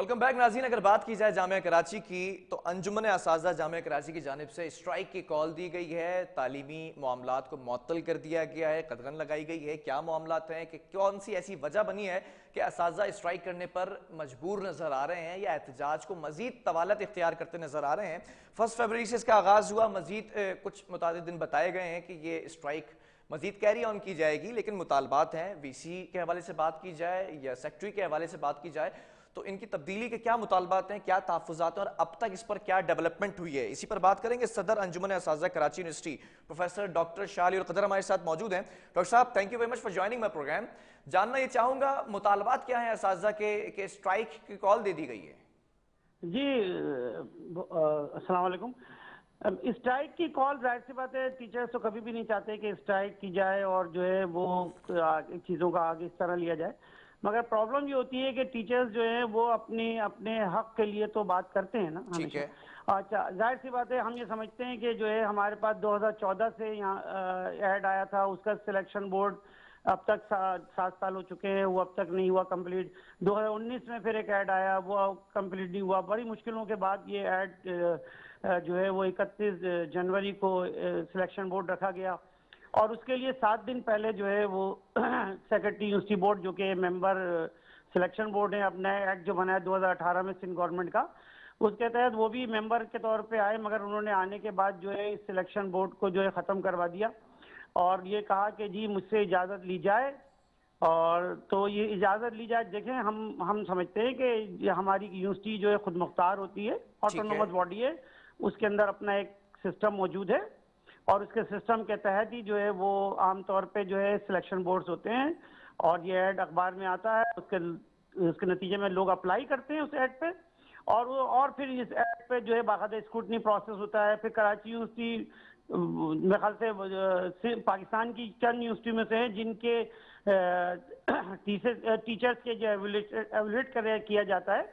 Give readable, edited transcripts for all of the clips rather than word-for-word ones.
Welcome back नाज़रीन। अगर बात की जाए जामिया कराची की तो अंजुमन असातिज़ा जामिया कराची की जानिब से स्ट्राइक की कॉल दी गई है। तालीमी मामलात को मुअत्तल कर दिया गया है, कदगन लगाई गई है। क्या मामलात हैं कि कौन सी ऐसी वजह बनी है कि असातिज़ा स्ट्राइक करने पर मजबूर नजर आ रहे हैं या एहतजाज को मजीद तवालत इख्तियार करते नजर आ रहे हैं। 1 फरवरी से इसका आगाज़ हुआ। मजीद कुछ मुतादिद दिन बताए गए हैं कि ये स्ट्राइक मजीद कैरी ऑन की जाएगी, लेकिन मुतालबात हैं। वीसी के हवाले से बात की जाए या सेक्रेटरी के हवाले से बात की जाए तो इनकी तब्दीली के क्या मुतालबात हैं, क्या तहफ़्फ़ुज़ात हैं और अब तक इस पर क्या डेवलपमेंट हुई है, इसी पर बात करेंगे। सदर Anjuman Asatiza Karachi university professor doctor Shah Ali Qadar हमारे साथ मौजूद हैं। डॉक्टर साहब, thank you very much for joining my programme. जानना ये चाहूँगा मुतालबात क्या है असातिज़ा के स्ट्राइक की कॉल दे दी गई है। जी अस्सलाम वालेकुम। स्ट्राइक की कॉल, जाहिर सी बात है, टीचर्स तो कभी भी नहीं चाहते कि स्ट्राइक की जाए और जो है वो चीज़ों का आगे इस तरह लिया जाए। मगर प्रॉब्लम ये होती है कि टीचर्स जो है वो अपने अपने हक के लिए तो बात करते हैं ना हमेशा। अच्छा, जाहिर सी बात है, हम ये समझते हैं कि जो है हमारे पास 2014 से यहाँ ऐड आया था, उसका सिलेक्शन बोर्ड अब तक 7 साल हो चुके हैं, वो अब तक नहीं हुआ कंप्लीट। 2019 में फिर एक ऐड आया, वो कंप्लीट नहीं हुआ। बड़ी मुश्किलों के बाद ये ऐड जो है वो 31 जनवरी को सिलेक्शन बोर्ड रखा गया और उसके लिए 7 दिन पहले जो है वो सेक्रेटरी यूनिवर्सिटी बोर्ड, जो कि मेंबर सिलेक्शन बोर्ड है, अब नया एक्ट जो बना है 2018 में सिंध गवर्नमेंट का, उसके तहत वो भी मेंबर के तौर पे आए। मगर उन्होंने आने के बाद जो है इस सिलेक्शन बोर्ड को जो है ख़त्म करवा दिया और ये कहा कि जी मुझसे इजाज़त ली जाए। और तो ये इजाज़त ली जाए, देखें, हम समझते हैं कि हमारी यूनिवर्सिटी जो है खुद मुख्तार होती है, ऑटोनोमस बॉडी है, उसके अंदर अपना एक सिस्टम मौजूद है और उसके सिस्टम के तहत ही जो है वो आमतौर पे जो है सिलेक्शन बोर्ड्स होते हैं और ये ऐड अखबार में आता है। उसके नतीजे में लोग अप्लाई करते हैं उस ऐड पे और फिर इस ऐड पे जो है बाकायदा स्क्रूटनी प्रोसेस होता है। फिर कराची यूनिवर्सिटी मेरे ख्याल से पाकिस्तान की चंद यूनिवर्सिटी में से है जिनके टीचर्स के जो एवेल्यूएट किया जाता है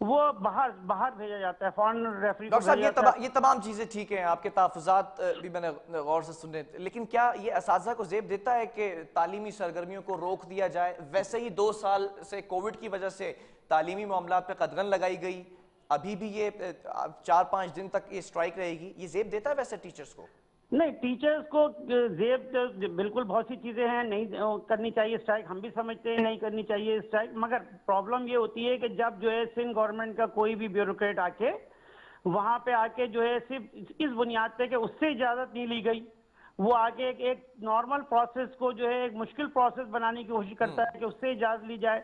वो बाहर भेजा जाता है, फॉरेन रेफरी को भेजा जाता है। ये तमाम चीजें ठीक हैं, आपके तहफ़्फ़ुज़ात भी मैंने गौर से सुने, लेकिन क्या ये असातिज़ा को ज़ेब देता है कि तालीमी सरगर्मियों को रोक दिया जाए? वैसे ही 2 साल से कोविड की वजह से तालीमी मामलात पे कदगन लगाई गई, अभी भी ये 4-5 दिन तक ये स्ट्राइक रहेगी, ये ज़ेब देता है वैसे टीचर्स को? नहीं, टीचर्स को जेब तो बिल्कुल, बहुत सी चीजें हैं, नहीं करनी चाहिए स्ट्राइक, हम भी समझते हैं नहीं करनी चाहिए स्ट्राइक। मगर प्रॉब्लम ये होती है कि जब जो है सिंध गवर्नमेंट का कोई भी ब्यूरोक्रेट आके वहां पे आके जो है सिर्फ इस बुनियाद पे कि उससे इजाजत नहीं ली गई, वो आगे एक नॉर्मल प्रोसेस को जो है एक मुश्किल प्रोसेस बनाने की कोशिश करता है कि उससे इजाजत ली जाए।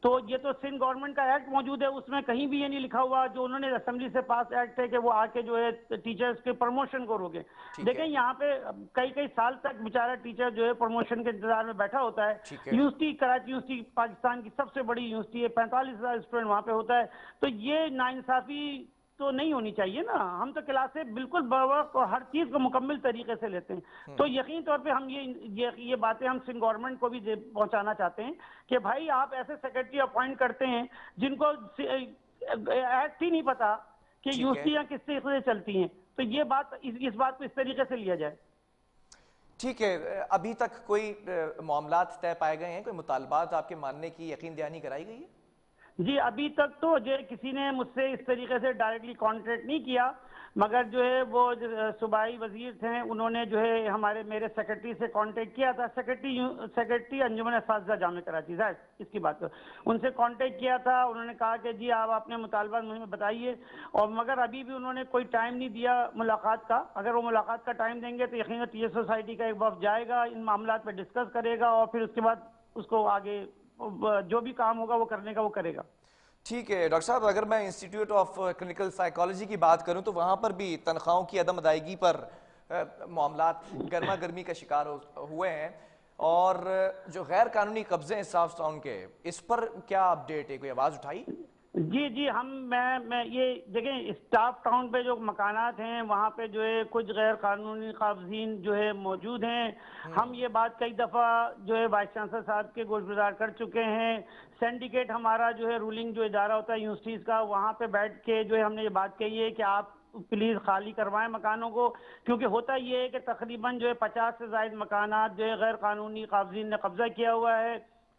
तो ये तो सिंध गवर्नमेंट का एक्ट मौजूद है, उसमें कहीं भी ये नहीं लिखा हुआ, जो उन्होंने असेंबली से पास एक्ट है कि वो आके जो है टीचर्स के प्रमोशन को रोके। देखें, यहाँ पे कई कई साल तक बेचारा टीचर जो है प्रमोशन के इंतजार में बैठा होता है। यूनिवर्सिटी, कराची यूनिवर्सिटी पाकिस्तान की सबसे बड़ी यूनिवर्सिटी है, 45,000 स्टूडेंट वहाँ पे होता है। तो ये नाइंसाफी तो नहीं होनी चाहिए ना। हम तो क्लासें बिल्कुल बवक्त और हर चीज को मुकम्मल तरीके से लेते हैं। तो यकीन तौर पे हम ये बातें हम सिंध गवर्नमेंट को भी पहुंचाना चाहते हैं कि भाई आप ऐसे सेक्रेटरी अपॉइंट करते हैं जिनको एक्ट ही नहीं पता कि यूनिवर्सिटियां किस तरीके से चलती हैं। तो ये बात, इस बात को इस तरीके से लिया जाए। ठीक है, अभी तक कोई मामलात तय पाए गए हैं, कोई मुतालबात आपके मानने की यकीन दहानी कराई गई है? जी, अभी तक तो जो किसी ने मुझसे इस तरीके से डायरेक्टली कांटेक्ट नहीं किया, मगर जो है वो सूबाई वजीर थे, उन्होंने जो है मेरे सेक्रेटरी से कांटेक्ट किया था। सेक्रेटरी अंजुमन असातिज़ा जामिया कराची, जाहिर इसकी बात करो, उनसे कांटेक्ट किया था। उन्होंने कहा कि जी आप अपने मुतालबा मुझे बताइए, और मगर अभी भी उन्होंने कोई टाइम नहीं दिया मुलाकात का। अगर वो मुलाकात का टाइम देंगे तो यकीनन टीचर सोसाइटी का एक वफ़द जाएगा, इन मामला पर डिस्कस करेगा और फिर उसके बाद उसको आगे जो भी काम होगा वो करने का वो करेगा। ठीक है डॉक्टर साहब, अगर मैं इंस्टीट्यूट ऑफ क्लिनिकल साइकोलॉजी की बात करूं तो वहां पर भी तनख्वाहों की अदम अदायगी पर मामलात गर्मा गर्मी का शिकार हुए हैं और जो गैर कानूनी कब्जे हैं साफ टाउन के, इस पर क्या अपडेट है, कोई आवाज उठाई? जी जी, मैं ये देखें, स्टाफ टाउन पे जो मकानात हैं वहाँ पे जो है कुछ गैर कानूनी काबजीन जो है मौजूद हैं। हम ये बात कई दफ़ा जो है वाइस चांसलर साहब के गोशगुजार कर चुके हैं। सिंडिकेट हमारा जो है रूलिंग जो इदारा होता है यूनिवर्सिटीज़ का, वहाँ पे बैठ के जो है हमने ये बात कही है कि आप प्लीज़ खाली करवाएं मकानों को, क्योंकि होता ये है कि तकरीबन जो है 50 से ज़ायद मकानात जो है गैर कानूनी काबजीन ने कब्जा किया हुआ है।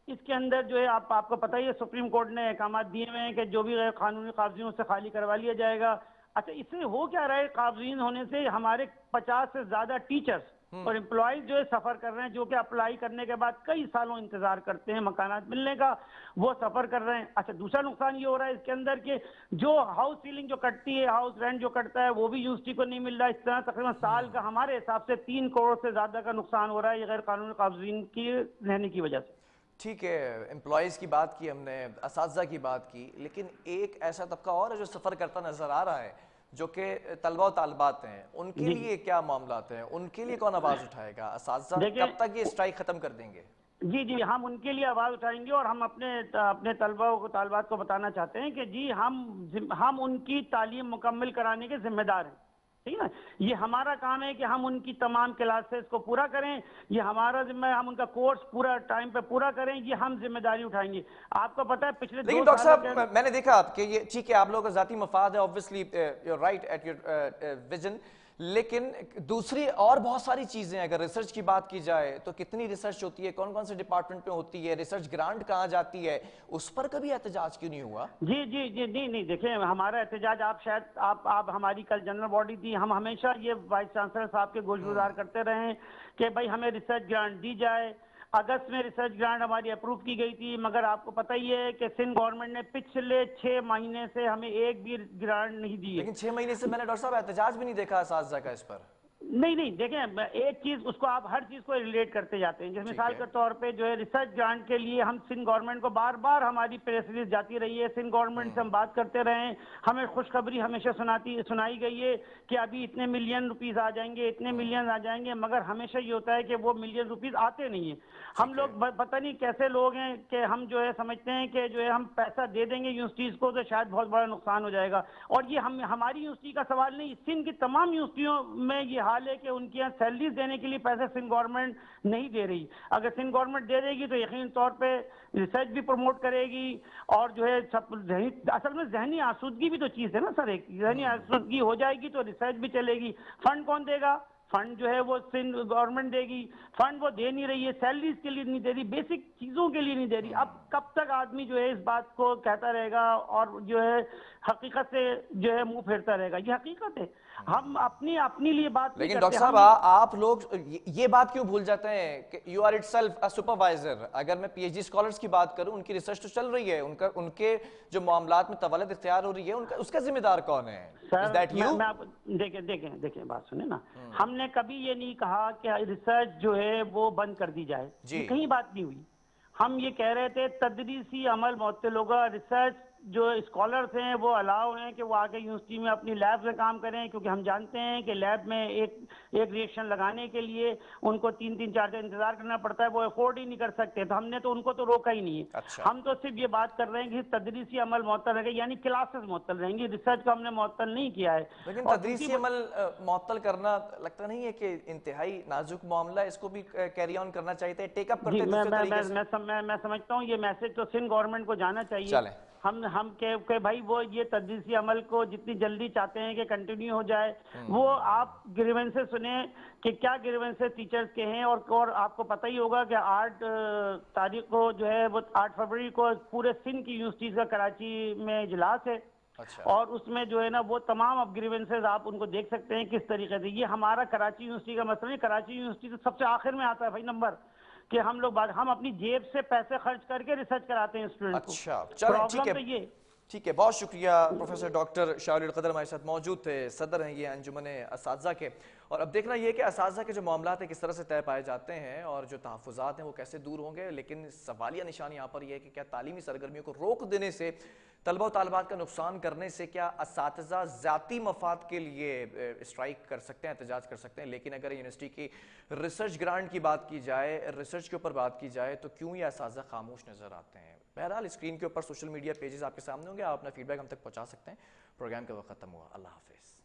इसके अंदर जो है आपको पता ही है, सुप्रीम कोर्ट ने अहकाम दिए हुए हैं कि जो भी गैर कानूनी कागजियों से खाली करवा लिया जाएगा। अच्छा, इससे हो क्या रहा है, कागजीन होने से हमारे 50 से ज्यादा टीचर्स और एम्प्लॉयज जो है सफर कर रहे हैं, जो कि अप्लाई करने के बाद कई सालों इंतजार करते हैं मकानात मिलने का, वो सफर कर रहे हैं। अच्छा, दूसरा नुकसान ये हो रहा है इसके अंदर कि जो हाउस सीलिंग जो कटती है, हाउस रेंट जो कटता है, वो भी यूनिवर्सिटी को नहीं मिल रहा है। इस तरह तकरीबन साल का हमारे हिसाब से 3 करोड़ से ज्यादा का नुकसान हो रहा है ये गैर कानूनी कागजीन की रहने की वजह से। ठीक है, एम्प्लॉयज़ की बात की हमने, असातिज़ा की बात की, लेकिन एक ऐसा तबका और है जो सफ़र करता नज़र आ रहा है, जो कि तलबा और तालिबात हैं, उनके लिए क्या मामलात हैं, उनके लिए कौन आवाज़ उठाएगा? असातिज़ा कब तक ये स्ट्राइक ख़त्म कर देंगे? जी जी, हम उनके लिए आवाज उठाएंगे और हम अपने अपने तलबा को तालिबात को बताना चाहते हैं कि जी हम उनकी तालीम मुकम्मल कराने के जिम्मेदार हैं। ठीक है ना, ये हमारा काम है कि हम उनकी तमाम क्लासेस को पूरा करें, ये हमारा जिम्मा है, हम उनका कोर्स पूरा टाइम पे पूरा करें, ये हम जिम्मेदारी उठाएंगे। आपको पता है पिछले लेकिन 2 डॉक्टर सालों के साहब, मैंने देखा कि ये ठीक है, आप लोगों का जाती मफाद है, obviously you right at your vision, लेकिन दूसरी और बहुत सारी चीजें, अगर रिसर्च की बात की जाए तो कितनी रिसर्च होती है, कौन कौन से डिपार्टमेंट में होती है, रिसर्च ग्रांट कहाँ जाती है, उस पर कभी एहतजाज क्यों नहीं हुआ? जी जी जी, नहीं नहीं, देखिए हमारा एहतजाज, आप शायद आप हमारी कल जनरल बॉडी थी, हम हमेशा ये वाइस चांसलर साहब के गोशगुजार करते रहे कि भाई हमें रिसर्च ग्रांट दी जाए। अगस्त में रिसर्च ग्रांट हमारी अप्रूव की गई थी, मगर आपको पता ही है कि सिंध गवर्नमेंट ने पिछले 6 महीने से हमें एक भी ग्रांट नहीं दी है। लेकिन 6 महीने से मैंने डॉक्टर साहब एहतजाज भी नहीं देखा असातिज़ा का इस पर। नहीं नहीं, देखें एक चीज, उसको आप हर चीज को रिलेट करते जाते हैं। जैसे ठीक मिसाल है। के तौर पे जो है रिसर्च ग्रांट के लिए हम सिंध गवर्नमेंट को बार बार, हमारी प्रेस रिलीज जाती रही है, सिंध गवर्नमेंट से हम बात करते रहे हैं, हमें खुशखबरी हमेशा सुनाई गई है कि अभी इतने मिलियन रुपीस आ जाएंगे, इतने मिलियन आ जाएंगे, मगर हमेशा ये होता है कि वो मिलियन रुपीस आते नहीं है। हम लोग पता नहीं कैसे लोग हैं कि हम जो है समझते हैं कि जो है हम पैसा दे देंगे यूनिवर्सिटीज को तो शायद बहुत बड़ा नुकसान हो जाएगा। और ये हम हमारी यूनिवर्सिटी का सवाल नहीं, सिंध की तमाम यूनिवर्सिटियों में ये हाल है कि उनके यहाँ सैलरीज देने के लिए पैसे सिंध गवर्नमेंट नहीं दे रही। अगर सिंध गवर्नमेंट दे देगी तो यकीन तौर पे रिसर्च भी प्रमोट करेगी और जो है सब असल में जहनी आसूदगी भी तो चीज है ना सर, एक जहनी आसूदगी हो जाएगी तो रिसर्च भी चलेगी। फंड कौन देगा? फंड जो है वो सिंध गवर्नमेंट देगी। फंड वो दे नहीं रही है, सैलरीज के लिए नहीं दे रही, बेसिक चीजों के लिए नहीं दे रही। अब कब तक आदमी जो है इस बात को कहता रहेगा और जो है हकीकत से जो है मुंह फेरता रहेगा? ये हकीकत है, हम अपनी लिए बात नहीं लेकिन करते। डॉक्टर साहब, आप लोग ये बात क्यों भूल जाते हैं कि you are itself a supervisor. अगर मैं पीएचडी स्कॉलर्स की बात करूं, उनकी रिसर्च तो चल रही है, उनके जो मामलात में तवल्लुद इख्तियार हो रही है, उसका जिम्मेदार कौन है? Is that you? मैं आपको देखें बात सुने ना, हमने कभी ये नहीं कहा कि रिसर्च जो है वो बंद कर दी जाए, कहीं बात नहीं हुई। हम ये कह रहे थे तदरीसी अमल मुअत्तल होगा, रिसर्च जो स्कॉलर्स हैं वो अलाउ हैं कि वो आके यूनिवर्सिटी में अपनी लैब में काम करें, क्योंकि हम जानते हैं कि लैब में एक रिएक्शन लगाने के लिए उनको 3-4 दिन इंतजार करना पड़ता है, वो अफोर्ड ही नहीं कर सकते। तो हमने तो उनको तो रोका ही नहीं है। अच्छा। हम तो सिर्फ ये बात कर रहे हैं कि तदरीसी अमल मुअत्तल रहेगा, यानी क्लासेस मुअत्तल रहेंगी, रिसर्च को हमने मुअत्तल नहीं किया है। लेकिन तदरीसी अमल मुअत्तल करना लगता नहीं है कि इंतहाई नाजुक मामला है, इसको भी कैरी ऑन करना चाहिए, टेकअप करते मैं समझता हूँ ये मैसेज तो सिंध गवर्नमेंट को जाना चाहिए। हम के भाई वो ये तदरीसी अमल को जितनी जल्दी चाहते हैं कि कंटिन्यू हो जाए। वो आप ग्रीवेंसेस सुने कि क्या ग्रीवेंसेस टीचर्स के हैं, और आपको पता ही होगा कि 8 तारीख को जो है वो 8 फरवरी को पूरे सिंध की यूनिवर्सिटीज का कराची में इजलास है। अच्छा। और उसमें जो है ना वो तमाम अब ग्रीवेंसेस आप उनको देख सकते हैं किस तरीके से। ये हमारा कराची यूनिवर्सिटी का मसला नहीं, कराची यूनिवर्सिटी तो सबसे आखिर में आता है भाई नंबर, कि हम अपनी जेब से पैसे खर्च करके रिसर्च कराते हैं स्टूडेंट को। अच्छा, चलो ठीक है, तो ये ठीक है, बहुत शुक्रिया। प्रोफेसर डॉक्टर शाहुल कदर हमारे साथ मौजूद थे, सदर हैं ये अंजुमन असातिज़ा के। और अब देखना ये कि असातिज़ा के जो मामलात हैं किस तरह से तय पाए जाते हैं और जो तहफ़्फ़ुज़ात हैं वो कैसे दूर होंगे। लेकिन सवालिया निशान यहाँ पर यह है कि क्या तालीमी सरगर्मियों को रोक देने से, तलबा और तालिबात का नुकसान करने से क्या असातिज़ा ज़ाती मफाद के लिए स्ट्राइक कर सकते हैं, एहतजाज कर सकते हैं? लेकिन अगर यूनिवर्सिटी की रिसर्च ग्रांट की बात की जाए, रिसर्च के ऊपर बात की जाए, तो क्यों ये असातिज़ा खामोश नज़र आते हैं? बहरहाल स्क्रीन के ऊपर सोशल मीडिया पेजेस आपके सामने होंगे, आप अपना फीडबैक हम तक पहुंचा सकते हैं। प्रोग्राम का वक्त खत्म हुआ, अल्लाह हाफिज़।